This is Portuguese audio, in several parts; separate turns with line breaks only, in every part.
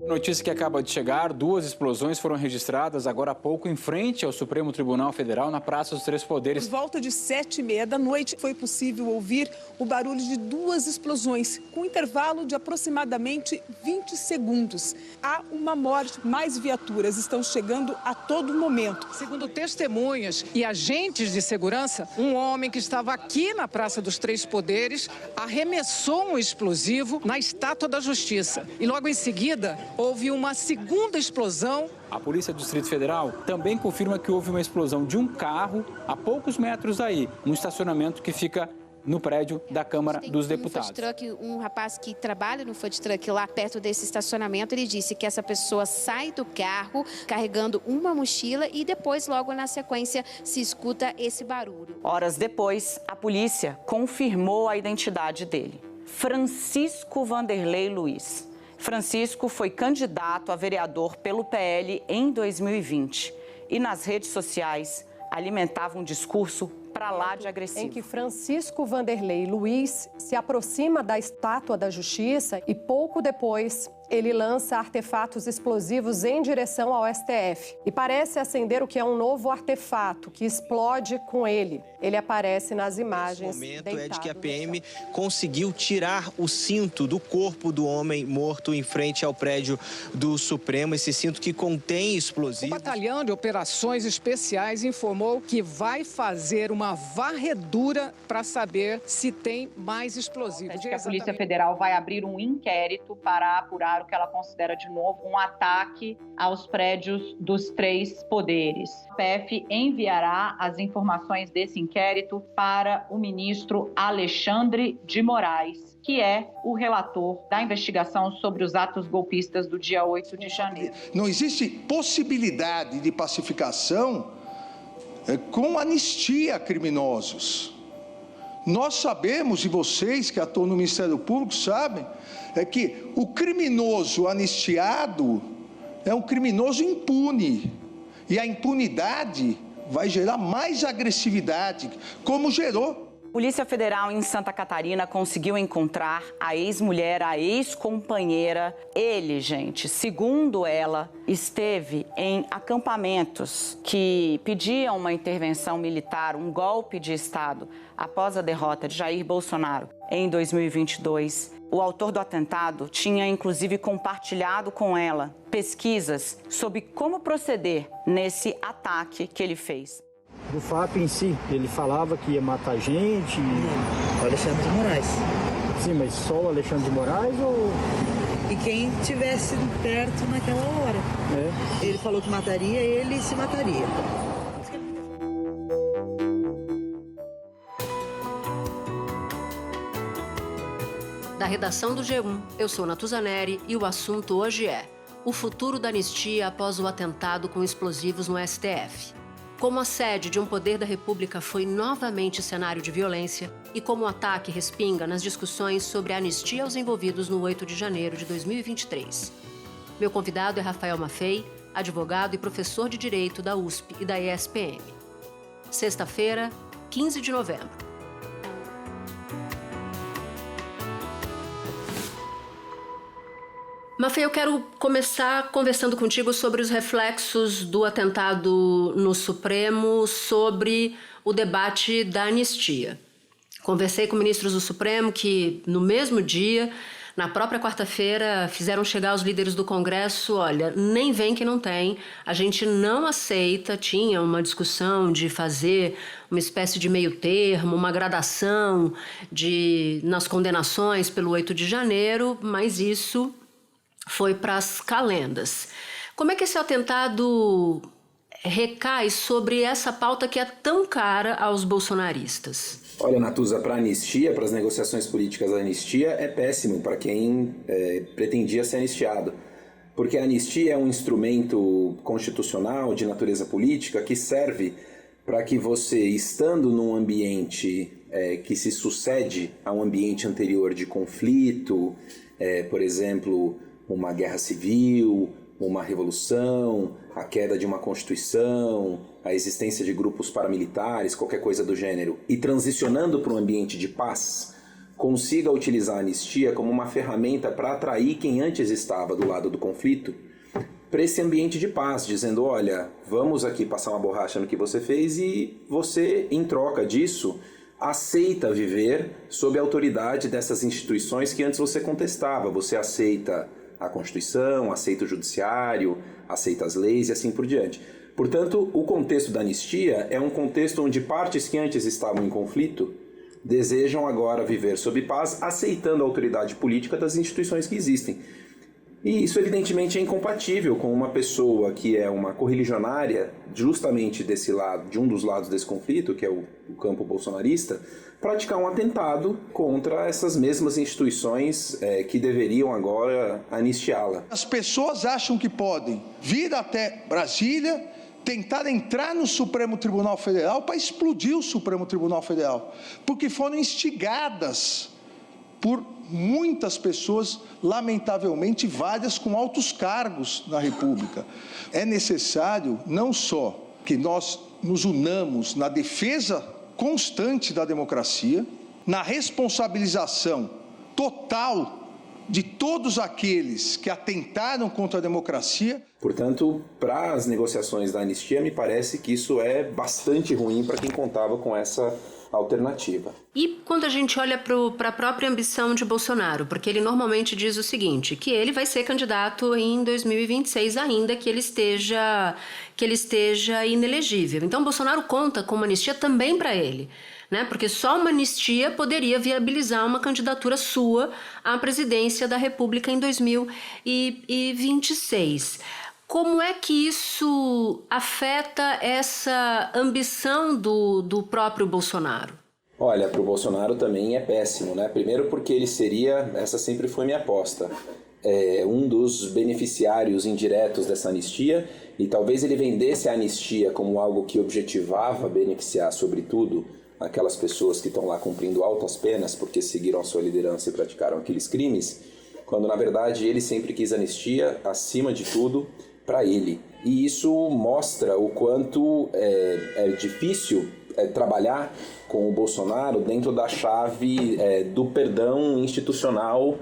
Notícia que acaba de chegar, 2 explosões foram registradas agora há pouco em frente ao Supremo Tribunal Federal, na Praça dos Três Poderes.
Por volta de 7h30 da noite, foi possível ouvir o barulho de 2 explosões, com um intervalo de aproximadamente 20 segundos. Há uma morte, mais viaturas estão chegando a todo momento.
Segundo testemunhas e agentes de segurança, um homem que estava aqui na Praça dos Três Poderes arremessou um explosivo na Estátua da Justiça. E logo em seguida, houve uma segunda explosão.
A Polícia do Distrito Federal também confirma que houve uma explosão de um carro a poucos metros daí, no estacionamento que fica no prédio da Câmara dos Deputados.
Um rapaz que trabalha no food truck lá perto desse estacionamento, ele disse que essa pessoa sai do carro carregando uma mochila e depois, logo na sequência, se escuta esse barulho.
Horas depois, a polícia confirmou a identidade dele. Francisco Vanderlei Luiz. Francisco foi candidato a vereador pelo PL em 2020 e nas redes sociais alimentava um discurso para lá de agressivo.
Em que Francisco Vanderlei Luiz se aproxima da Estátua da Justiça e pouco depois ele lança artefatos explosivos em direção ao STF. E parece acender o que é um novo artefato que explode com ele. Ele aparece nas imagens.
O momento é de que a PM conseguiu tirar o cinto do corpo do homem morto em frente ao prédio do Supremo. Esse cinto que contém explosivos.
O Batalhão de Operações Especiais informou que vai fazer uma varredura para saber se tem mais explosivos.
A Polícia Federal vai abrir um inquérito para apurar o que ela considera de novo um ataque aos prédios dos três poderes. A PF enviará as informações desse inquérito para o ministro Alexandre de Moraes, que é o relator da investigação sobre os atos golpistas do dia 8 de janeiro.
Não existe possibilidade de pacificação com anistia a criminosos. Nós sabemos, e vocês que atuam no Ministério Público sabem, que o criminoso anistiado é um criminoso impune. E a impunidade vai gerar mais agressividade, como gerou.
Polícia Federal em Santa Catarina conseguiu encontrar a ex-mulher, a ex-companheira. Ele, gente, segundo ela, esteve em acampamentos que pediam uma intervenção militar, um golpe de Estado, após a derrota de Jair Bolsonaro em 2022. O autor do atentado tinha, inclusive, compartilhado com ela pesquisas sobre como proceder nesse ataque que ele fez.
Do fato em si, ele falava que ia matar gente.
O Alexandre de Moraes.
Sim, mas só o Alexandre de Moraes ou...
E quem estivesse perto naquela hora. É. Ele falou que mataria, ele se mataria.
Da redação do G1, eu sou Natuza Neri e o assunto hoje é o futuro da anistia após o atentado com explosivos no STF. Como a sede de um poder da República foi novamente cenário de violência e como o ataque respinga nas discussões sobre a anistia aos envolvidos no 8 de janeiro de 2023. Meu convidado é Rafael Maffei, advogado e professor de Direito da USP e da ESPM. Sexta-feira, 15 de novembro. Maffei, eu quero começar conversando contigo sobre os reflexos do atentado no Supremo, sobre o debate da anistia. Conversei com ministros do Supremo que, no mesmo dia, na própria quarta-feira, fizeram chegar aos líderes do Congresso, olha, nem vem que não tem, a gente não aceita, tinha uma discussão de fazer uma espécie de meio termo, uma gradação nas condenações pelo 8 de janeiro, mas isso foi para as calendas. Como é que esse atentado recai sobre essa pauta que é tão cara aos bolsonaristas?
Olha, Natuza, para a anistia, para as negociações políticas da anistia, é péssimo para quem pretendia ser anistiado. Porque a anistia é um instrumento constitucional de natureza política que serve para que você, estando num ambiente que se sucede a um ambiente anterior de conflito, por exemplo, uma guerra civil, uma revolução, a queda de uma constituição, a existência de grupos paramilitares, qualquer coisa do gênero, e transicionando para um ambiente de paz, consiga utilizar a anistia como uma ferramenta para atrair quem antes estava do lado do conflito para esse ambiente de paz, dizendo, olha, vamos aqui passar uma borracha no que você fez e você, em troca disso, aceita viver sob a autoridade dessas instituições que antes você contestava. Você aceita a Constituição, aceita o Judiciário, aceita as leis e assim por diante. Portanto, o contexto da anistia é um contexto onde partes que antes estavam em conflito desejam agora viver sob paz, aceitando a autoridade política das instituições que existem. E isso, evidentemente, é incompatível com uma pessoa que é uma correligionária, justamente desse lado, de um dos lados desse conflito, que é o campo bolsonarista, praticar um atentado contra essas mesmas instituições que deveriam agora anistiá-la.
As pessoas acham que podem vir até Brasília, tentar entrar no Supremo Tribunal Federal para explodir o Supremo Tribunal Federal, porque foram instigadas por muitas pessoas, lamentavelmente várias com altos cargos na República. É necessário não só que nós nos unamos na defesa constante da democracia, na responsabilização total de todos aqueles que atentaram contra a democracia.
Portanto, para as negociações da anistia, me parece que isso é bastante ruim para quem contava com essa alternativa.
E quando a gente olha para a própria ambição de Bolsonaro, porque ele normalmente diz o seguinte, que ele vai ser candidato em 2026, ainda que ele esteja inelegível. Então, Bolsonaro conta com uma anistia também para ele, né? Porque só uma anistia poderia viabilizar uma candidatura sua à presidência da República em 2026. Como é que isso afeta essa ambição do próprio Bolsonaro?
Olha, para o Bolsonaro também é péssimo, né? Primeiro porque ele seria, essa sempre foi minha aposta, um dos beneficiários indiretos dessa anistia, e talvez ele vendesse a anistia como algo que objetivava beneficiar, sobretudo, aquelas pessoas que estão lá cumprindo altas penas porque seguiram a sua liderança e praticaram aqueles crimes, quando na verdade ele sempre quis anistia, acima de tudo, para ele. E isso mostra o quanto é difícil trabalhar com o Bolsonaro dentro da chave do perdão institucional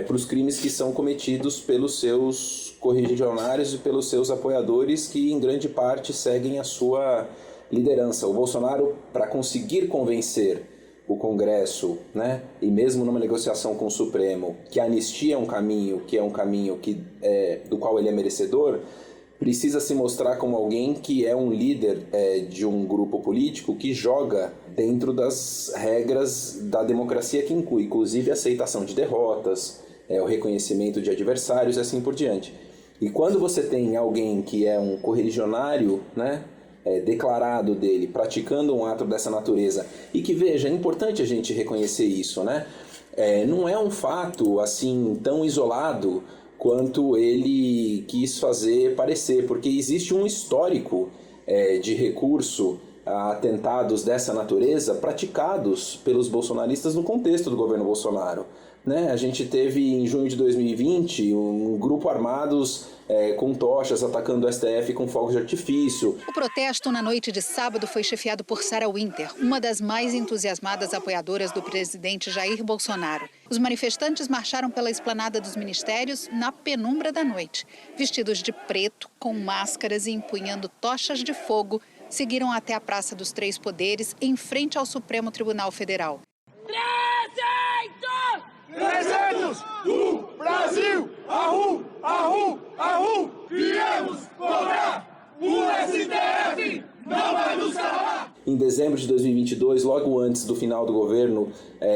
para os crimes que são cometidos pelos seus correligionários e pelos seus apoiadores, que em grande parte seguem a sua liderança. O Bolsonaro, para conseguir convencer o Congresso, né, e mesmo numa negociação com o Supremo, que a anistia é um caminho do qual ele é merecedor, precisa se mostrar como alguém que é um líder de um grupo político que joga dentro das regras da democracia, que inclui, inclusive, a aceitação de derrotas, o reconhecimento de adversários e assim por diante. E quando você tem alguém que é um correligionário, né, declarado dele, praticando um ato dessa natureza, e que, veja, é importante a gente reconhecer isso, né? Não é um fato assim tão isolado quanto ele quis fazer parecer, porque existe um histórico de recurso a atentados dessa natureza praticados pelos bolsonaristas no contexto do governo Bolsonaro. Né? A gente teve em junho de 2020 um grupo armados com tochas atacando o STF com fogos de artifício.
O protesto na noite de sábado foi chefiado por Sarah Winter, uma das mais entusiasmadas apoiadoras do presidente Jair Bolsonaro. Os manifestantes marcharam pela esplanada dos ministérios na penumbra da noite. Vestidos de preto, com máscaras e empunhando tochas de fogo, seguiram até a Praça dos Três Poderes, em frente ao Supremo Tribunal Federal.
300 do Brasil, viemos cobrar, o STF não vai nos calar.
Em dezembro de 2022, logo antes do final do governo,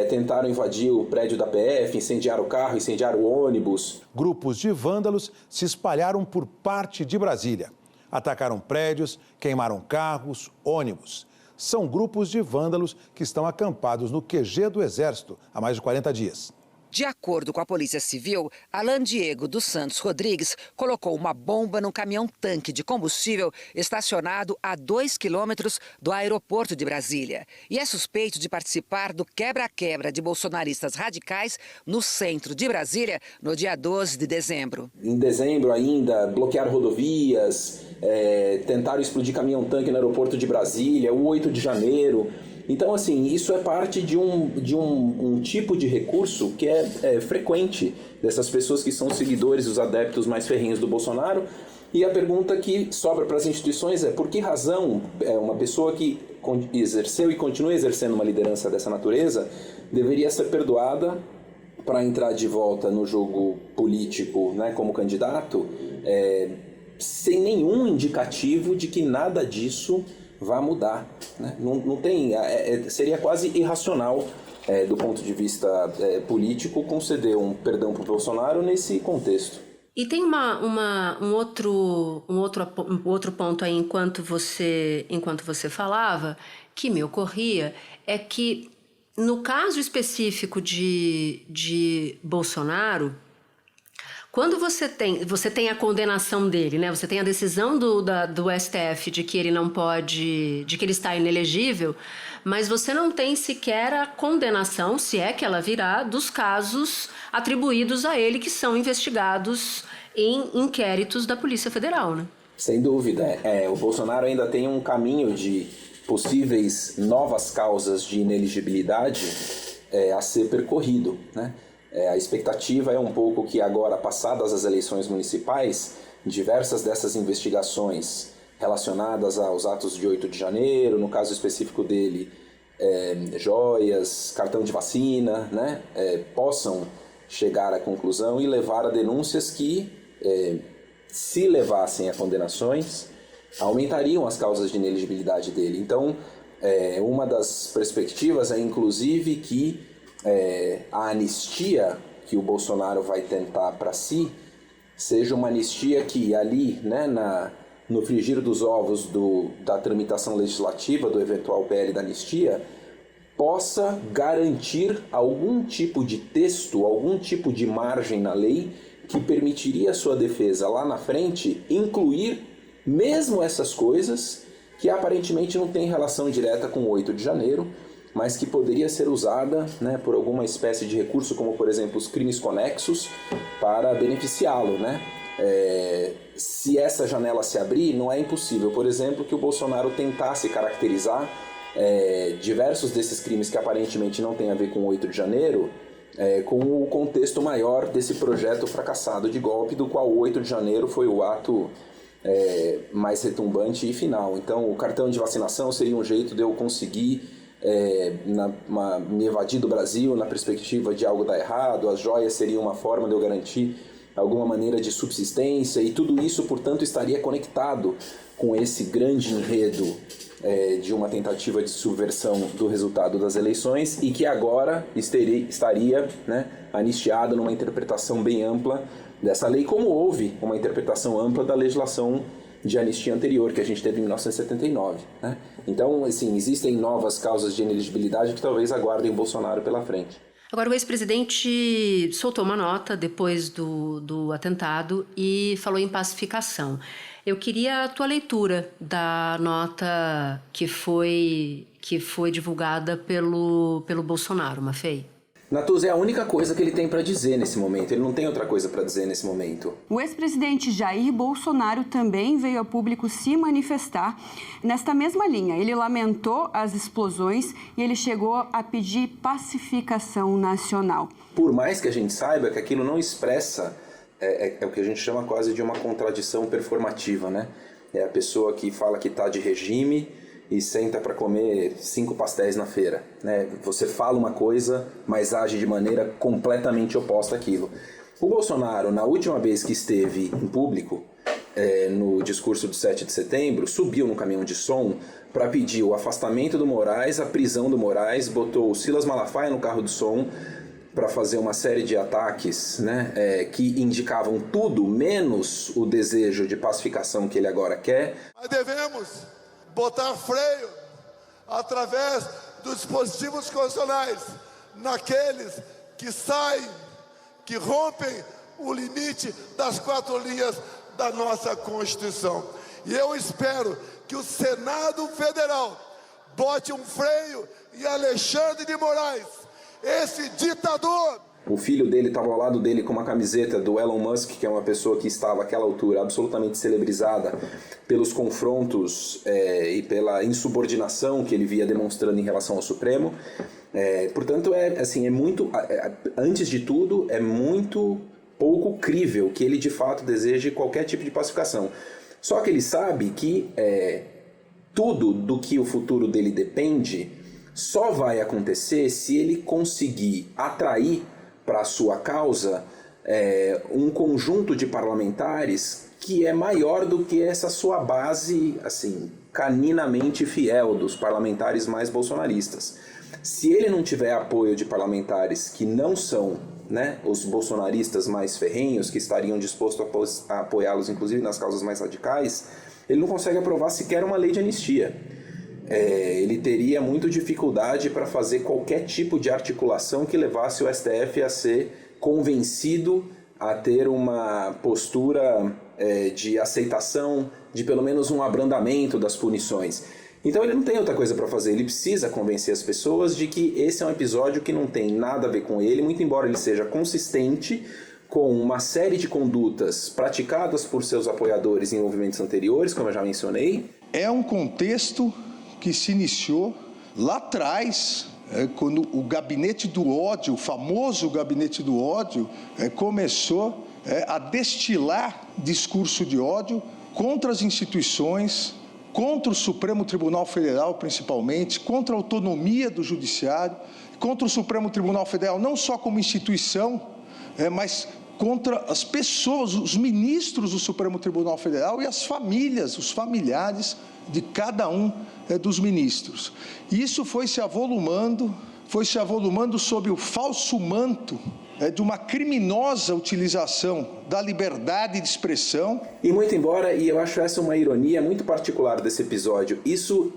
tentaram invadir o prédio da PF, incendiaram o carro, incendiaram o ônibus.
Grupos de vândalos se espalharam por parte de Brasília. Atacaram prédios, queimaram carros, ônibus. São grupos de vândalos que estão acampados no QG do Exército há mais de 40 dias.
De acordo com a Polícia Civil, Alan Diego dos Santos Rodrigues colocou uma bomba num caminhão-tanque de combustível estacionado a 2 quilômetros do aeroporto de Brasília. E é suspeito de participar do quebra-quebra de bolsonaristas radicais no centro de Brasília no dia 12 de dezembro.
Em dezembro ainda, bloquearam rodovias, tentaram explodir caminhão-tanque no aeroporto de Brasília, o 8 de janeiro. Então, assim, isso é parte de um tipo de recurso que é frequente dessas pessoas que são seguidores, os adeptos mais ferrenhos do Bolsonaro. E a pergunta que sobra para as instituições é: por que razão uma pessoa que exerceu e continua exercendo uma liderança dessa natureza deveria ser perdoada para entrar de volta no jogo político, né, como candidato, sem nenhum indicativo de que nada disso vai mudar, né? Não tem, seria quase irracional, do ponto de vista político, conceder um perdão para o Bolsonaro nesse contexto.
E tem um outro ponto aí, enquanto você falava, que me ocorria, é que no caso específico de Bolsonaro, quando você tem a condenação dele, né? Você tem a decisão do STF de que ele não pode, de que ele está inelegível, mas você não tem sequer a condenação, se é que ela virá, dos casos atribuídos a ele que são investigados em inquéritos da Polícia Federal, né?
Sem dúvida. O Bolsonaro ainda tem um caminho de possíveis novas causas de ineligibilidade a ser percorrido, né? A expectativa é um pouco que agora, passadas as eleições municipais, diversas dessas investigações relacionadas aos atos de 8 de janeiro, no caso específico dele, joias, cartão de vacina, né, possam chegar à conclusão e levar a denúncias que, se levassem a condenações, aumentariam as causas de ineligibilidade dele. Então, uma das perspectivas é, inclusive, que a anistia que o Bolsonaro vai tentar para si seja uma anistia que ali, né, no frigir dos ovos da tramitação legislativa do eventual PL da anistia, possa garantir algum tipo de texto, algum tipo de margem na lei que permitiria a sua defesa lá na frente incluir mesmo essas coisas que aparentemente não têm relação direta com o 8 de janeiro, mas que poderia ser usada, né, por alguma espécie de recurso, como por exemplo os crimes conexos, para beneficiá-lo, né? Se essa janela se abrir, não é impossível, por exemplo, que o Bolsonaro tentasse caracterizar diversos desses crimes que aparentemente não têm a ver com o 8 de janeiro, com o contexto maior desse projeto fracassado de golpe, do qual o 8 de janeiro foi o ato mais retumbante e final. Então, o cartão de vacinação seria um jeito de eu conseguir me evadir do Brasil na perspectiva de algo dar errado. As joias seriam uma forma de eu garantir alguma maneira de subsistência, e tudo isso, portanto, estaria conectado com esse grande enredo de uma tentativa de subversão do resultado das eleições, e que agora estaria, né, anistiado numa interpretação bem ampla dessa lei, como houve uma interpretação ampla da legislação de anistia anterior, que a gente teve em 1979, né? Então, assim, existem novas causas de ineligibilidade que talvez aguardem o Bolsonaro pela frente.
Agora, o ex-presidente soltou uma nota depois do atentado e falou em pacificação. Eu queria a tua leitura da nota que foi divulgada pelo Bolsonaro, Maffei.
Natuzzi, é a única coisa que ele tem para dizer nesse momento. Ele não tem outra coisa para dizer nesse momento.
O ex-presidente Jair Bolsonaro também veio a público se manifestar nesta mesma linha. Ele lamentou as explosões e ele chegou a pedir pacificação nacional.
Por mais que a gente saiba que aquilo não expressa, é o que a gente chama quase de uma contradição performativa, né? É a pessoa que fala que está de regime e senta para comer 5 pastéis na feira, né? Você fala uma coisa, mas age de maneira completamente oposta àquilo. O Bolsonaro, na última vez que esteve em público, no discurso do 7 de setembro, subiu no caminhão de som para pedir o afastamento do Moraes, a prisão do Moraes, botou o Silas Malafaia no carro do som para fazer uma série de ataques, né, que indicavam tudo menos o desejo de pacificação que ele agora quer.
Nós devemos botar freio através dos dispositivos constitucionais naqueles que saem, que rompem o limite das 4 linhas da nossa Constituição. E eu espero que o Senado Federal bote um freio em Alexandre de Moraes, esse ditador.
o filho dele estava ao lado dele com uma camiseta do Elon Musk, que é uma pessoa que estava àquela altura absolutamente celebrizada pelos confrontos e pela insubordinação que ele via demonstrando em relação ao Supremo. Portanto, antes de tudo, é muito pouco crível que ele de fato deseje qualquer tipo de pacificação. Só que ele sabe que tudo do que o futuro dele depende só vai acontecer se ele conseguir atrair para a sua causa um conjunto de parlamentares que é maior do que essa sua base, assim, caninamente fiel dos parlamentares mais bolsonaristas. Se ele não tiver apoio de parlamentares que não são, né, os bolsonaristas mais ferrenhos, que estariam dispostos a apoiá-los, inclusive nas causas mais radicais, ele não consegue aprovar sequer uma lei de anistia. Ele teria muita dificuldade para fazer qualquer tipo de articulação que levasse o STF a ser convencido a ter uma postura de aceitação, de pelo menos um abrandamento das punições. Então ele não tem outra coisa para fazer, ele precisa convencer as pessoas de que esse é um episódio que não tem nada a ver com ele, muito embora ele seja consistente com uma série de condutas praticadas por seus apoiadores em movimentos anteriores, como eu já mencionei.
É um contexto que se iniciou lá atrás, quando o gabinete do ódio, o famoso gabinete do ódio, começou a destilar discurso de ódio contra as instituições, contra o Supremo Tribunal Federal, principalmente, contra a autonomia do Judiciário, contra o Supremo Tribunal Federal, não só como instituição, mas contra as pessoas, os ministros do Supremo Tribunal Federal e as famílias, os familiares de cada um dos ministros. E isso foi se avolumando sob o falso manto de uma criminosa utilização da liberdade de expressão.
E muito embora, e eu acho essa uma ironia muito particular desse episódio, isso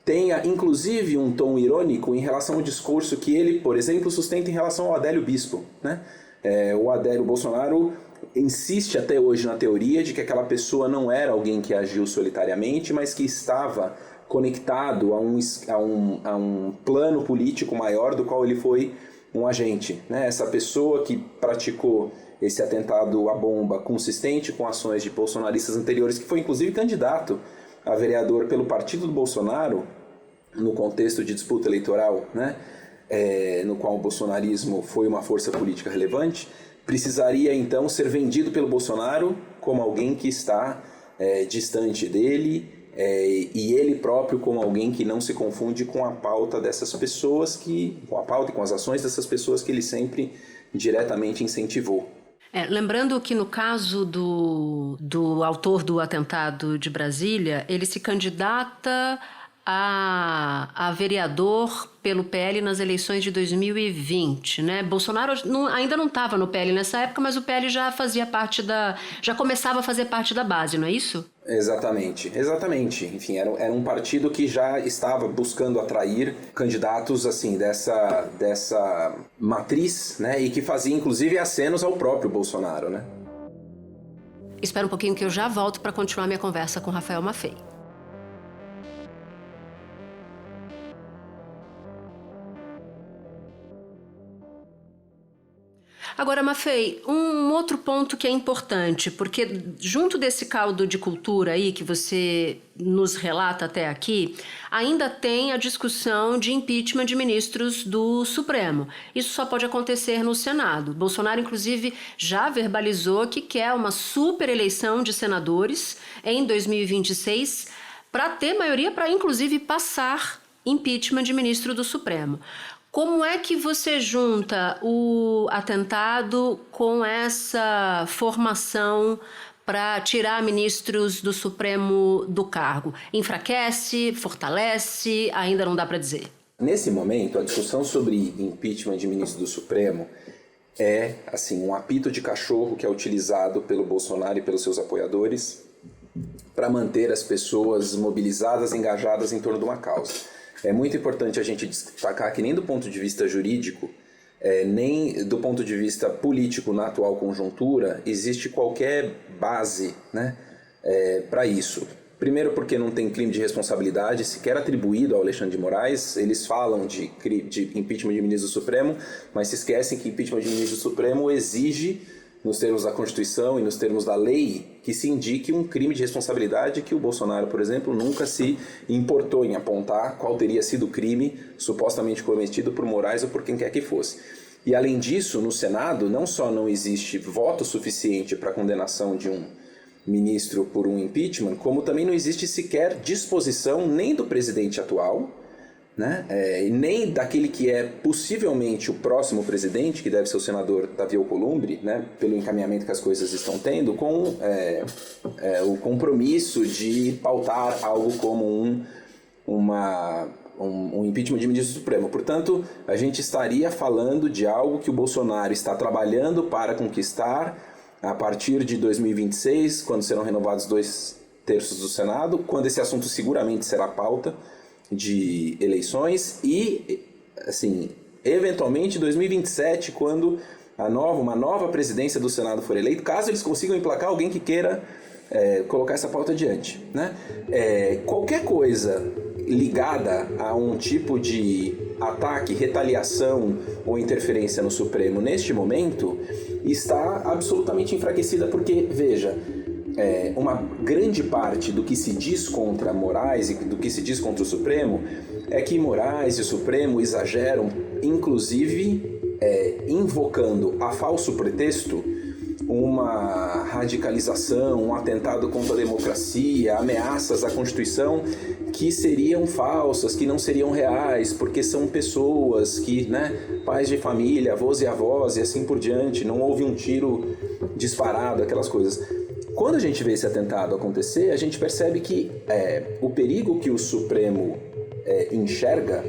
tenha inclusive um tom irônico em relação ao discurso que ele, por exemplo, sustenta em relação ao Adélio Bispo, né? O Bolsonaro insiste até hoje na teoria de que aquela pessoa não era alguém que agiu solitariamente, mas que estava conectado a um plano político maior do qual ele foi um agente, né? Essa pessoa que praticou esse atentado à bomba consistente com ações de bolsonaristas anteriores, que foi inclusive candidato a vereador pelo partido do Bolsonaro, no contexto de disputa eleitoral, né? No qual o bolsonarismo foi uma força política relevante, precisaria então ser vendido pelo Bolsonaro como alguém que está distante dele, e ele próprio como alguém que não se confunde com a pauta dessas pessoas, com a pauta e com as ações dessas pessoas que ele sempre diretamente incentivou.
Lembrando que no caso do autor do atentado de Brasília, ele se candidata a vereador pelo PL nas eleições de 2020, né? Bolsonaro ainda não estava no PL nessa época, mas o PL já fazia parte já começava a fazer parte da base, não é isso?
Exatamente. Enfim, era um partido que já estava buscando atrair candidatos assim dessa matriz, né? E que fazia inclusive acenos ao próprio Bolsonaro, né?
Espera um pouquinho que eu já volto para continuar minha conversa com Rafael Maffei. Agora, Maffei, um outro ponto que é importante, porque junto desse caldo de cultura aí que você nos relata até aqui, ainda tem a discussão de impeachment de ministros do Supremo. Isso só pode acontecer no Senado. Bolsonaro, inclusive, já verbalizou que quer uma super eleição de senadores em 2026 para ter maioria para, inclusive, passar impeachment de ministro do Supremo. Como é que você junta o atentado com essa formação para tirar ministros do Supremo do cargo? Enfraquece, fortalece, ainda não dá para dizer?
Nesse momento, a discussão sobre impeachment de ministro do Supremo é assim, um apito de cachorro que é utilizado pelo Bolsonaro e pelos seus apoiadores para manter as pessoas mobilizadas, engajadas em torno de uma causa. É muito importante a gente destacar que nem do ponto de vista jurídico, nem do ponto de vista político na atual conjuntura, existe qualquer base, né, para isso. Primeiro porque não tem crime de responsabilidade sequer atribuído ao Alexandre de Moraes. Eles falam de impeachment de ministro do Supremo, mas se esquecem que impeachment de ministro do Supremo exige, nos termos da Constituição e nos termos da lei, que se indique um crime de responsabilidade que o Bolsonaro, por exemplo, nunca se importou em apontar qual teria sido o crime supostamente cometido por Moraes ou por quem quer que fosse. E além disso, no Senado, não só não existe voto suficiente para a condenação de um ministro por um impeachment, como também não existe sequer disposição nem do presidente atual, né, nem daquele que é possivelmente o próximo presidente, que deve ser o senador Davi Alcolumbre, né, pelo encaminhamento que as coisas estão tendo, com o compromisso de pautar algo como um impeachment de ministro do Supremo. Portanto, a gente estaria falando de algo que o Bolsonaro está trabalhando para conquistar a partir de 2026, quando serão renovados 2/3 do Senado, quando esse assunto seguramente será pauta de eleições e, assim, eventualmente 2027, quando uma nova presidência do Senado for eleita, caso eles consigam emplacar alguém que queira colocar essa pauta adiante, né? Qualquer coisa ligada a um tipo de ataque, retaliação ou interferência no Supremo neste momento está absolutamente enfraquecida, porque, veja, uma grande parte do que se diz contra Moraes e do que se diz contra o Supremo é que Moraes e o Supremo exageram, inclusive invocando a falso pretexto uma radicalização, um atentado contra a democracia, ameaças à Constituição que seriam falsas, que não seriam reais, porque são pessoas que, né, pais de família, avós e avós e assim por diante, não houve um tiro disparado, aquelas coisas. Quando a gente vê esse atentado acontecer, a gente percebe que o perigo que o Supremo enxerga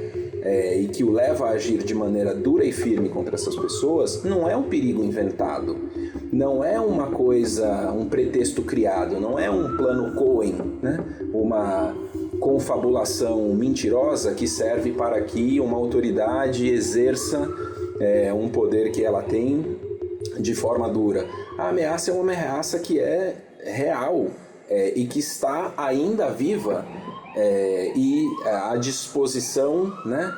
e que o leva a agir de maneira dura e firme contra essas pessoas não é um perigo inventado, não é uma coisa, um pretexto criado, não é um plano Cohen, né? Uma confabulação mentirosa que serve para que uma autoridade exerça um poder que ela tem de forma dura. A ameaça é uma ameaça que é real e que está ainda viva e à disposição, né,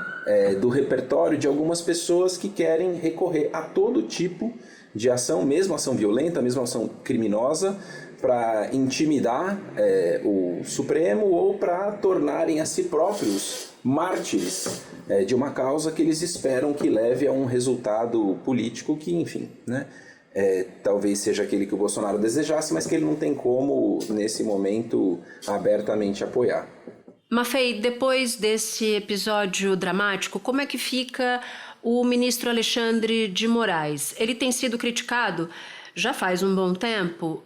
do repertório de algumas pessoas que querem recorrer a todo tipo de ação, mesmo ação violenta, mesmo ação criminosa, para intimidar o Supremo ou para tornarem a si próprios mártires de uma causa que eles esperam que leve a um resultado político que, enfim, né, talvez seja aquele que o Bolsonaro desejasse, mas que ele não tem como, nesse momento, abertamente apoiar.
Maffei, depois desse episódio dramático, como é que fica o ministro Alexandre de Moraes? Ele tem sido criticado já faz um bom tempo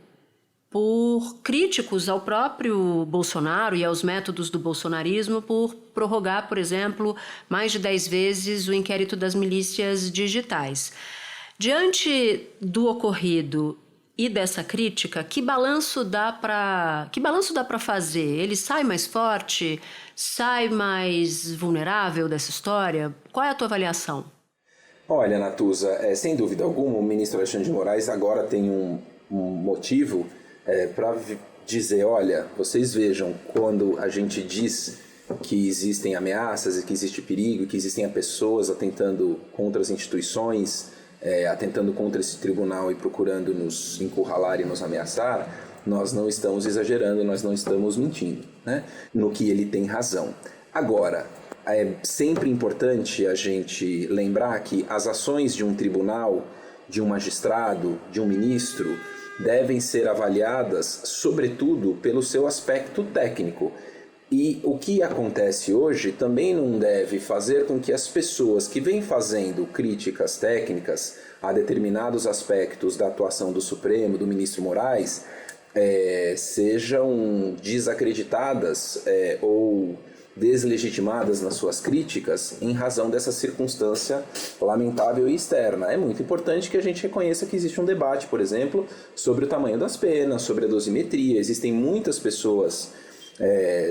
por críticos ao próprio Bolsonaro e aos métodos do bolsonarismo por prorrogar, por exemplo, mais de 10 vezes o inquérito das milícias digitais. Diante do ocorrido e dessa crítica, que balanço dá para fazer? Ele sai mais forte? Sai mais vulnerável dessa história? Qual é a tua avaliação?
Olha, Natuza, sem dúvida alguma, o ministro Alexandre de Moraes agora tem um motivo para dizer, olha, vocês vejam, quando a gente diz que existem ameaças e que existe perigo, que existem pessoas atentando contra as instituições, atentando contra esse tribunal e procurando nos encurralar e nos ameaçar, nós não estamos exagerando, nós não estamos mentindo, né? No que ele tem razão. Agora, é sempre importante a gente lembrar que as ações de um tribunal, de um magistrado, de um ministro, devem ser avaliadas, sobretudo, pelo seu aspecto técnico. E o que acontece hoje também não deve fazer com que as pessoas que vêm fazendo críticas técnicas a determinados aspectos da atuação do Supremo, do ministro Moraes, sejam desacreditadas ou deslegitimadas nas suas críticas em razão dessa circunstância lamentável e externa. É muito importante que a gente reconheça que existe um debate, por exemplo, sobre o tamanho das penas, sobre a dosimetria. Existem muitas pessoas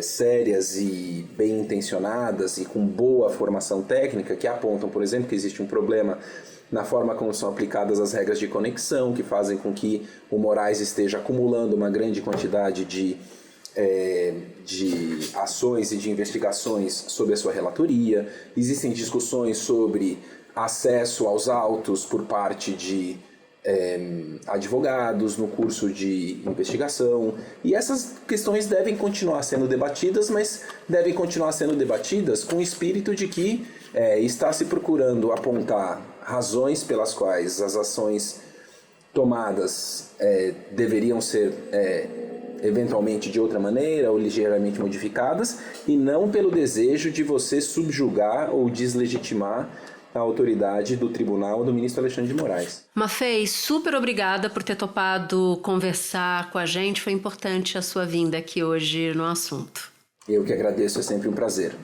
sérias e bem intencionadas e com boa formação técnica que apontam, por exemplo, que existe um problema na forma como são aplicadas as regras de conexão, que fazem com que o Moraes esteja acumulando uma grande quantidade de de ações e de investigações sobre a sua relatoria, existem discussões sobre acesso aos autos por parte de advogados no curso de investigação, e essas questões devem continuar sendo debatidas, mas devem continuar sendo debatidas com o espírito de que está se procurando apontar razões pelas quais as ações tomadas deveriam ser eventualmente de outra maneira ou ligeiramente modificadas, e não pelo desejo de você subjugar ou deslegitimar a autoridade do tribunal do ministro Alexandre de Moraes.
Mafei, super obrigada por ter topado conversar com a gente. Foi importante a sua vinda aqui hoje no assunto.
Eu que agradeço, é sempre um prazer.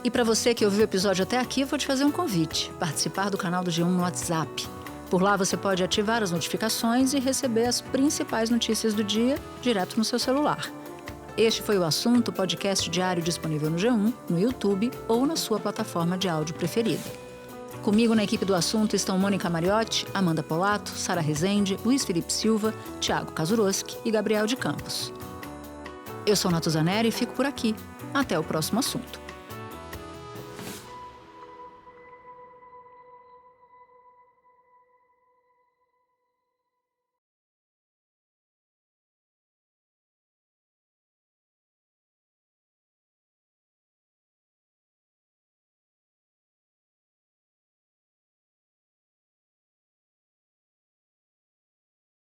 E para você que ouviu o episódio até aqui, eu vou te fazer um convite: participar do canal do G1 no WhatsApp. Por lá você pode ativar as notificações e receber as principais notícias do dia direto no seu celular. Este foi o Assunto, podcast diário disponível no G1, no YouTube ou na sua plataforma de áudio preferida. Comigo na equipe do Assunto estão Mônica Mariotti, Amanda Polato, Sara Rezende, Luiz Felipe Silva, Thiago Kazuroski e Gabriel de Campos. Eu sou Natuzaneri e fico por aqui. Até o próximo assunto.